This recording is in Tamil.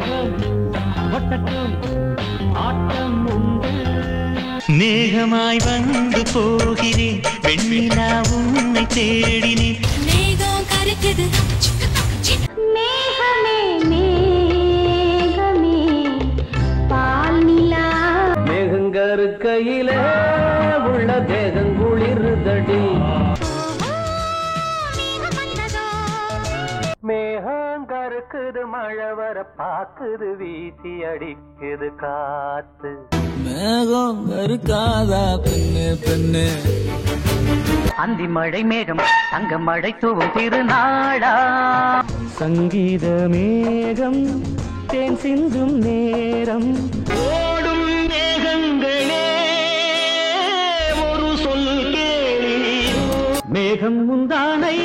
மேகம் ஒட்டட்டும் ஆட்டம் உண்டு. மேகமாய் வந்து போகிறேன் வெண்ணிலா உன்னை தேடினேன். மேகம் கருக்குது மேகமே மேகமே பால் நிலா. மேகங்கருக்கையிலே உள்ள தேகங்குளிர்தடி. மேகங்கருக்குது மழை வர பாக்குது வீசி அடிக்குது காத்து. மேகம் கருக்காதா பெண்ணு பெண்ணு. அந்தி மழை மேகம் தங்க மழை தூவும் திருநாளா. சங்கீத மேகம் தேன் சிந்தும் நேரம். ஓடும் மேகங்களே ஒரு சொல் கேளி. மேகம் முந்தானை